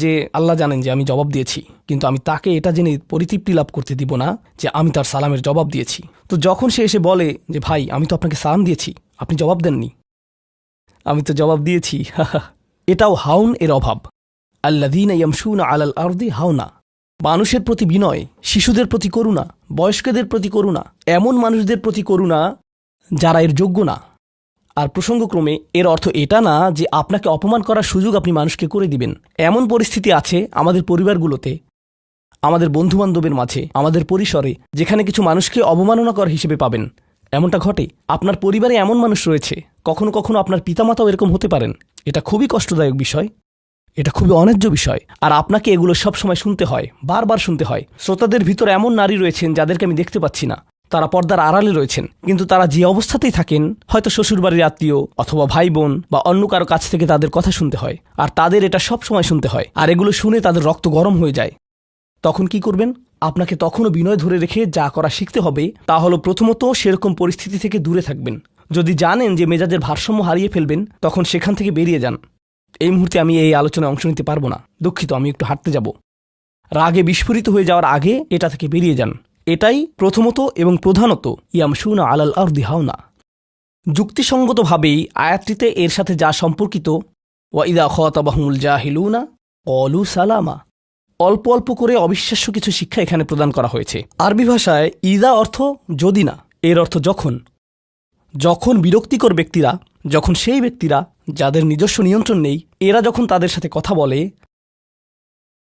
যে আল্লাহ জানেন যে আমি জবাব দিয়েছি, কিন্তু আমি তাকে এটা জেনে পরিতৃপ্তি লাভ করতে দিব না যে আমি তার সালামের জবাব দিয়েছি। তো যখন সে এসে বলে যে ভাই আমি তো আপনাকে সালাম দিয়েছি, আপনি জবাব দেননি, আমি তো জবাব দিয়েছি, এটাও হাউন এর অভাব। আল্লাযীনা ইয়ামশুনা আলাল আরদি হাওনা, মানুষের প্রতি বিনয়, শিশুদের প্রতি করুণা, বয়স্কদের প্রতি করুণা, এমন মানুষদের প্রতি করুণা যারা এর যোগ্য না। আর প্রসঙ্গক্রমে এর অর্থ এটা না যে আপনাকে অপমান করার সুযোগ আপনি মানুষকে করে দিবেন। এমন পরিস্থিতি আছে আমাদের পরিবারগুলোতে, আমাদের বন্ধুবান্ধবের মাঝে, আমাদের পরিসরে, যেখানে কিছু মানুষকে অবমাননাকর হিসেবে পাবেন। এমনটা ঘটে। আপনার পরিবারে এমন মানুষ রয়েছে, কখনো কখনো আপনার পিতামাতাও এরকম হতে পারেন। এটা খুবই কষ্টদায়ক বিষয়, এটা খুবই অন্যায্য বিষয়। আর আপনাকে এগুলো সবসময় শুনতে হয়, বারবার শুনতে হয়। শ্রোতাদের ভিতর এমন নারী রয়েছেন যাদেরকে আমি দেখতে পাচ্ছি না, তারা পর্দার আড়ালে রয়েছেন, কিন্তু তারা যে অবস্থাতেই থাকেন, হয়তো শ্বশুরবাড়ির আত্মীয় অথবা ভাই বোন বা অন্য কারো কাছ থেকে তাদের কথা শুনতে হয়, আর তাদের এটা সব সময় শুনতে হয়, আর এগুলো শুনে তাদের রক্ত গরম হয়ে যায়। তখন কি করবেন? আপনাকে তখনও বিনয় ধরে রেখে যা করা শিখতে হবে তা হলো প্রথমত সেরকম পরিস্থিতি থেকে দূরে থাকবেন। যদি জানেন যে মেজাজের ভারসাম্য হারিয়ে ফেলবেন, তখন সেখান থেকে বেরিয়ে যান। এই মুহূর্তে আমি এই আলোচনায় অংশ নিতে পারবো না, দুঃখিত, আমি একটু হাঁটতে যাব। রাগে বিস্ফোরিত হয়ে যাওয়ার আগে এটা থেকে বেরিয়ে যান। এটাই প্রথমত এবং প্রধানত ইয়ামশুনা আলাল আরদি হাওনা। যুক্তিসঙ্গতভাবেই আয়াতটিতে এর সাথে যা সম্পর্কিত, ওয়া ইযা খাতাবাহুমুল জাহিলুনা ক্বালু সালামা, অল্প অল্প করে অবিশ্বাস্য কিছু শিক্ষা এখানে প্রদান করা হয়েছে। আরবি ভাষায় ইযা অর্থ যদি না, এর অর্থ যখন। যখন বিরক্তিকর ব্যক্তিরা, যখন সেই ব্যক্তিরা যাদের নিজস্ব নিয়ন্ত্রণ নেই, এরা যখন তাদের সাথে কথা বলে,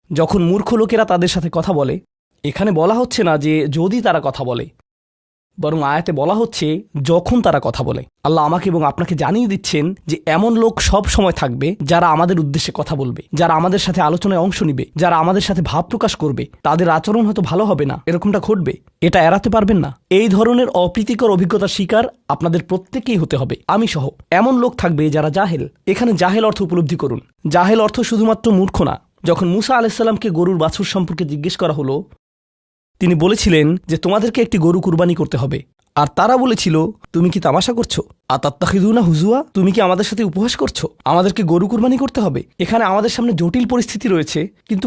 যখন মূর্খ লোকেরা তাদের সাথে কথা বলে, এখানে বলা হচ্ছে না যে যদি তারা কথা বলে, বরং আয়াতে বলা হচ্ছে যখন তারা কথা বলে। আল্লাহ আমাকে এবং আপনাকে জানিয়ে দিচ্ছেন যে এমন লোক সব সময় থাকবে যারা আমাদের উদ্দেশ্যে কথা বলবে, যারা আমাদের সাথে আলোচনায় অংশ নিবে, যারা আমাদের সাথে ভাব প্রকাশ করবে। তাদের আচরণ হয়তো ভালো হবে না, এরকমটা ঘটবে, এটা এড়াতে পারবেন না। এই ধরনের অপ্রীতিকর অভিজ্ঞতার শিকার আপনাদের প্রত্যেকেই হতে হবে, আমি সহ। এমন লোক থাকবে যারা জাহেল। এখানে জাহেল অর্থ উপলব্ধি করুন। জাহেল অর্থ শুধুমাত্র মূর্খ না। যখন মুসা আলাইহিসসালামকে গরুর বাছুর সম্পর্কে জিজ্ঞেস করা হলো, তিনি বলেছিলেন যে তোমাদেরকে একটি গরু কুরবানি করতে হবে। আর তারা বলেছিল, তুমি কি তামাশা করছো? আতাত্তাখিযুনা হুজুয়া, তুমি কি আমাদের সাথে উপহাস করছো? আমাদেরকে গরু কুরবানি করতে হবে? এখানে আমাদের সামনে জটিল পরিস্থিতি রয়েছে, কিন্তু